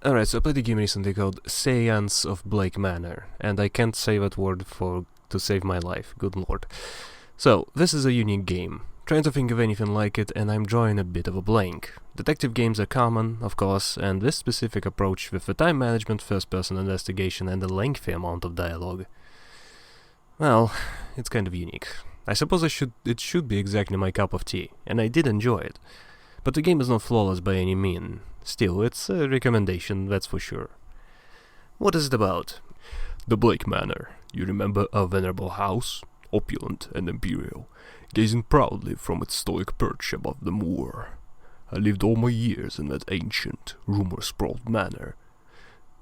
Alright, so I played a game recently called Seanse of Manor, and I can't say that word to save my life, good lord. So, this is a unique game. Trying to think of anything like it, and I'm drawing a bit of a blank. Detective games are common, of course, and this specific approach with the time management, first-person investigation, and a lengthy amount of dialogue. Well, it's kind of unique. I suppose it should be exactly my cup of tea, and I did enjoy it. But the game is not flawless by any mean. Still, it's a recommendation, that's for sure. What is it about? The Blake Manor. You remember a venerable house, opulent and imperial, gazing proudly from its stoic perch above the moor. I lived all my years in that ancient, rumor-sprawled manor,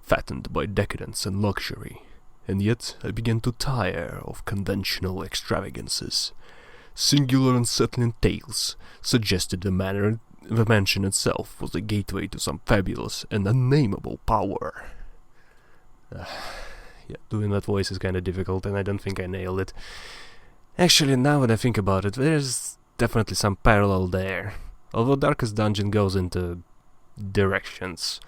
fattened by decadence and luxury, and yet I began to tire of conventional extravagances. Singular unsettling tales suggested the mansion itself was the gateway to some fabulous and unnameable power. Yeah, doing that voice is kind of difficult, and I don't think I nailed it. Actually, now that I think about it, there's definitely some parallel there. Although Darkest Dungeon goes into directions.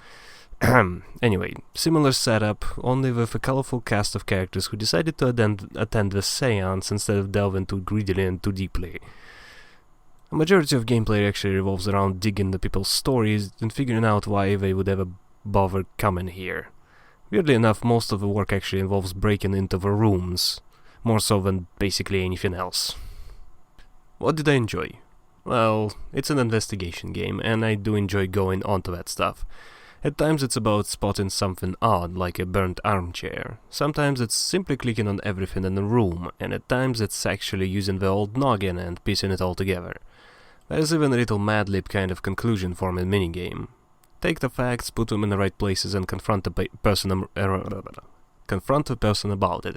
Anyway, similar setup, only with a colorful cast of characters who decided to attend the seance instead of delving too greedily and too deeply. A majority of gameplay actually revolves around digging the people's stories and figuring out why they would ever bother coming here. Weirdly enough, most of the work actually involves breaking into the rooms, more so than basically anything else. What did I enjoy? Well, it's an investigation game, and I do enjoy going onto that stuff. At times it's about spotting something odd, like a burnt armchair. Sometimes it's simply clicking on everything in the room, and at times it's actually using the old noggin and piecing it all together. There's even a little Mad Lib kind of conclusion forming minigame. Take the facts, put them in the right places, and confront the person about it.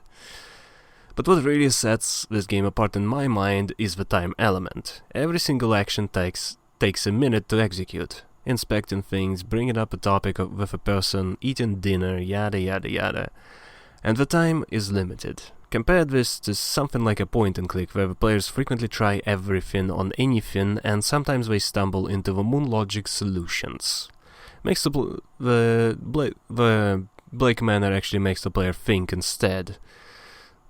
But what really sets this game apart in my mind is the time element. Every single action takes a minute to execute. Inspecting things, bringing up a topic with a person, eating dinner, yada yada yada. And the time is limited. Compare this to something like a point-and-click, where the players frequently try everything on anything, and sometimes they stumble into the moon logic solutions. Makes the Blake Manor actually makes the player think instead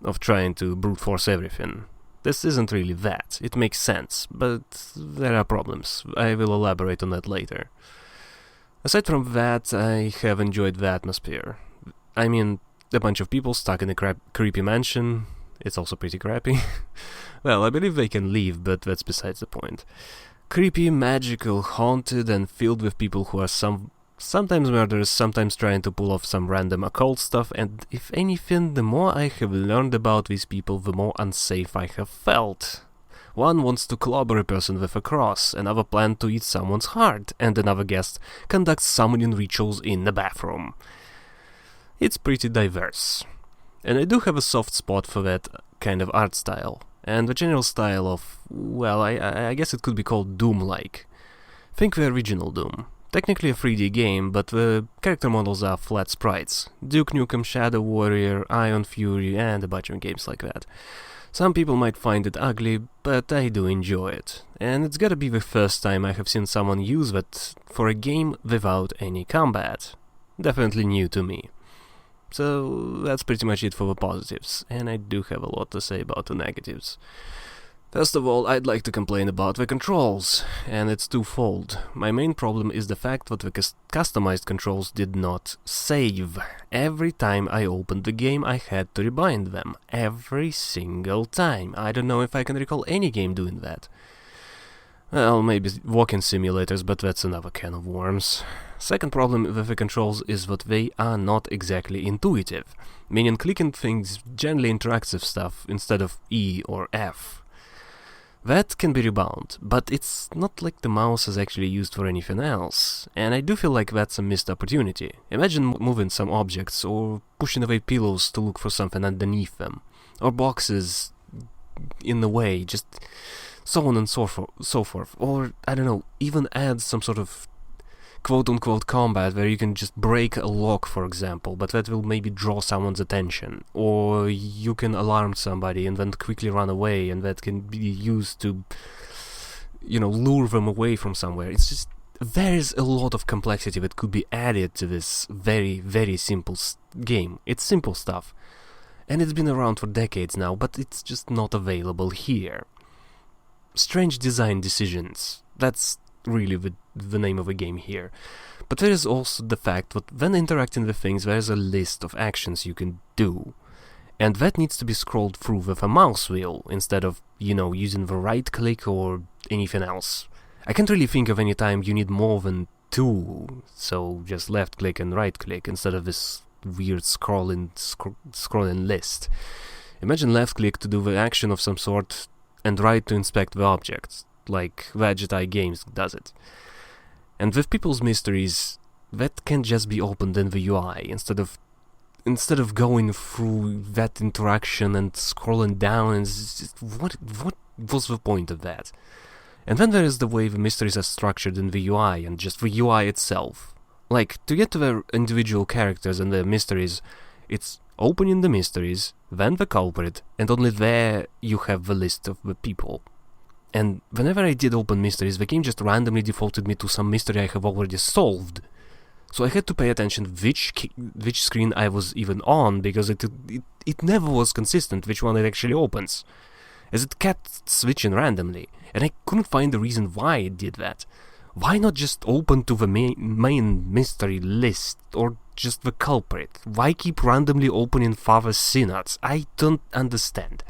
of trying to brute force everything. This isn't really that. It makes sense, but there are problems. I will elaborate on that later. Aside from that, I have enjoyed the atmosphere. I mean, a bunch of people stuck in a creepy mansion. It's also pretty crappy. Well, I believe they can leave, but that's besides the point. Creepy, magical, haunted, and filled with people who are sometimes murderers, sometimes trying to pull off some random occult stuff, and if anything, the more I have learned about these people, the more unsafe I have felt. One wants to clobber a person with a cross, another plans to eat someone's heart, and another guest conducts summoning rituals in the bathroom. It's pretty diverse. And I do have a soft spot for that kind of art style, and the general style of, well, I guess it could be called Doom-like. Think the original Doom. Technically a 3D game, but the character models are flat sprites. Duke Nukem, Shadow Warrior, Ion Fury, and a bunch of games like that. Some people might find it ugly, but I do enjoy it. And it's gotta be the first time I have seen someone use that for a game without any combat. Definitely new to me. So that's pretty much it for the positives, and I do have a lot to say about the negatives. First of all, I'd like to complain about the controls, and it's twofold. My main problem is the fact that the customized controls did not save. Every time I opened the game, I had to rebind them. Every single time. I don't know if I can recall any game doing that. Well, maybe walking simulators, but that's another can of worms. Second problem with the controls is that they are not exactly intuitive, meaning clicking things generally interactive stuff instead of E or F. That can be rebound, but it's not like the mouse is actually used for anything else, and I do feel like that's a missed opportunity. Imagine moving some objects, or pushing away pillows to look for something underneath them, or boxes in the way, just so on and so forth, or, I don't know, even add some sort of quote-unquote combat where you can just break a lock, for example, but that will maybe draw someone's attention, or you can alarm somebody and then quickly run away, and that can be used to, lure them away from somewhere. It's just, there is a lot of complexity that could be added to this very, very simple game. It's simple stuff. And it's been around for decades now, but it's just not available here. Strange design decisions. That's really the name of the game here. But there is also the fact that when interacting with things, there is a list of actions you can do. And that needs to be scrolled through with a mouse wheel, instead of, using the right click or anything else. I can't really think of any time you need more than two, so just left click and right click instead of this weird scrolling list. Imagine left click to do the action of some sort and right to inspect the object, like Vegeta Games does it. And with People's Mysteries, that can just be opened in the UI instead of going through that interaction and scrolling down. And what was the point of that? And then there is the way the mysteries are structured in the UI and just the UI itself. Like, to get to the individual characters and their mysteries, it's opening the mysteries, then the culprit, and only there you have the list of the people. And whenever I did open mysteries, the game just randomly defaulted me to some mystery I have already solved. So I had to pay attention which screen I was even on, because it never was consistent which one it actually opens, as it kept switching randomly, and I couldn't find the reason why it did that. Why not just open to the main mystery list, or just the culprit? Why keep randomly opening Father Synods? I don't understand.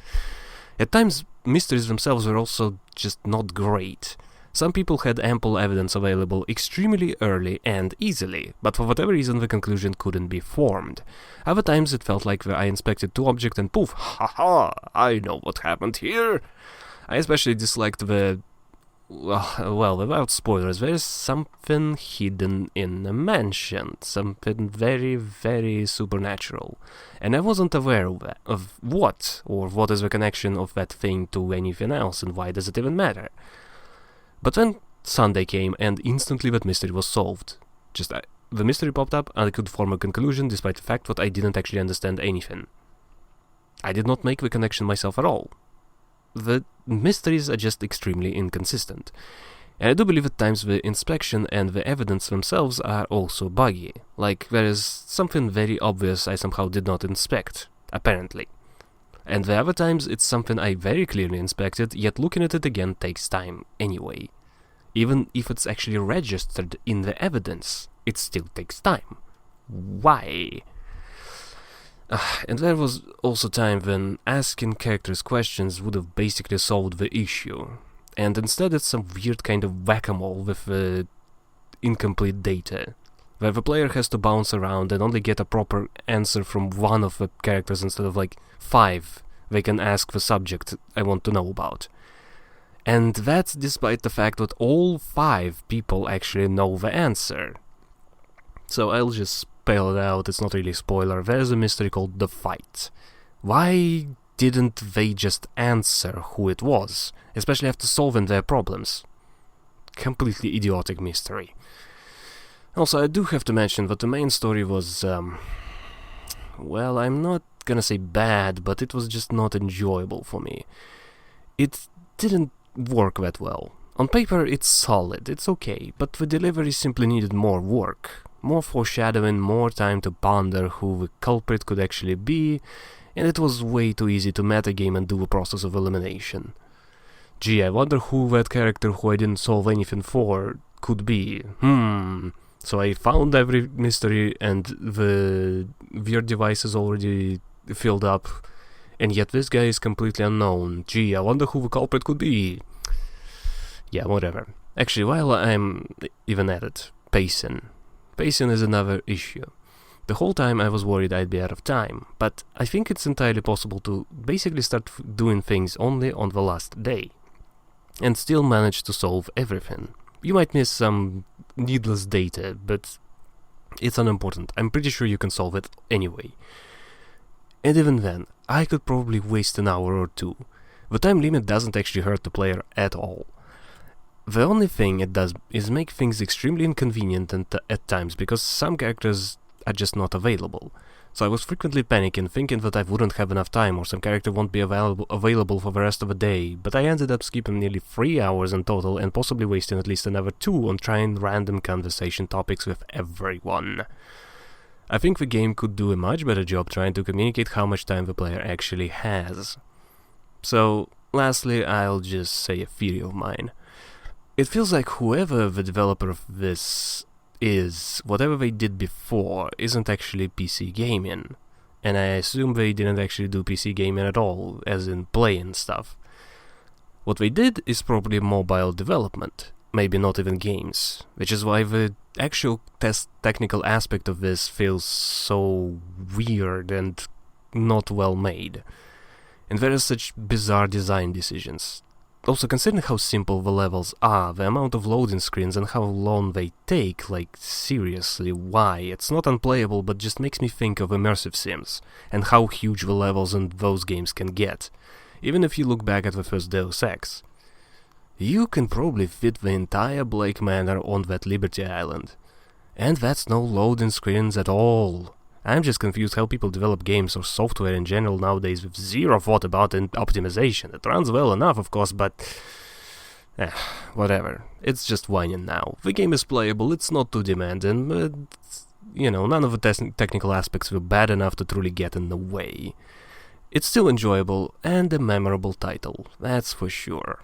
At times, mysteries themselves were also just not great. Some people had ample evidence available extremely early and easily, but for whatever reason the conclusion couldn't be formed. Other times it felt like I inspected two objects and poof, haha, I know what happened here. I especially disliked well, without spoilers, there is something hidden in the mansion, something very, very supernatural, and I wasn't aware of what is the connection of that thing to anything else, and why does it even matter? But then Sunday came, and instantly that mystery was solved. The mystery popped up, and I could form a conclusion despite the fact that I didn't actually understand anything. I did not make the connection myself at all. The mysteries are just extremely inconsistent. And I do believe at times the inspection and the evidence themselves are also buggy. Like, there is something very obvious I somehow did not inspect, apparently. And the other times it's something I very clearly inspected, yet looking at it again takes time anyway. Even if it's actually registered in the evidence, it still takes time. Why? And there was also time when asking characters questions would have basically solved the issue, and instead it's some weird kind of whack-a-mole with incomplete data, where the player has to bounce around and only get a proper answer from one of the characters instead of like 5 they can ask the subject I want to know about. And that's despite the fact that all 5 people actually know the answer. So I'll just spell it out, it's not really a spoiler. There's a mystery called The Fight. Why didn't they just answer who it was, especially after solving their problems? Completely idiotic mystery. Also, I do have to mention that the main story was, well, I'm not gonna say bad, but it was just not enjoyable for me. It didn't work that well. On paper, it's solid, it's okay, but the delivery simply needed more work. More foreshadowing, more time to ponder who the culprit could actually be, and it was way too easy to metagame and do a process of elimination. Gee, I wonder who that character who I didn't solve anything for could be. So I found every mystery and the weird device is already filled up, and yet this guy is completely unknown. Gee, I wonder who the culprit could be. Yeah, whatever. Actually, while I'm even at it, pacing. Pacing is another issue. The whole time I was worried I'd be out of time, but I think it's entirely possible to basically start doing things only on the last day, and still manage to solve everything. You might miss some needless data, but it's unimportant. I'm pretty sure you can solve it anyway. And even then, I could probably waste an hour or two. The time limit doesn't actually hurt the player at all. The only thing it does is make things extremely inconvenient at times, because some characters are just not available. So I was frequently panicking, thinking that I wouldn't have enough time or some character won't be available for the rest of the day, but I ended up skipping nearly 3 hours in total and possibly wasting at least another 2 on trying random conversation topics with everyone. I think the game could do a much better job trying to communicate how much time the player actually has. So, lastly, I'll just say a theory of mine. It feels like whoever the developer of this is, whatever they did before isn't actually PC gaming. And I assume they didn't actually do PC gaming at all, as in playing stuff. What they did is probably mobile development, maybe not even games, which is why the actual technical aspect of this feels so weird and not well made. And there are such bizarre design decisions. Also, considering how simple the levels are, the amount of loading screens and how long they take, like, seriously, why? It's not unplayable, but just makes me think of immersive sims, and how huge the levels in those games can get. Even if you look back at the first Deus Ex. You can probably fit the entire Blake Manor on that Liberty Island. And that's no loading screens at all. I'm just confused how people develop games or software in general nowadays with zero thought about optimization. It runs well enough, of course, but... whatever. It's just whining now. The game is playable, it's not too demanding, but... none of the technical aspects were bad enough to truly get in the way. It's still enjoyable, and a memorable title, that's for sure.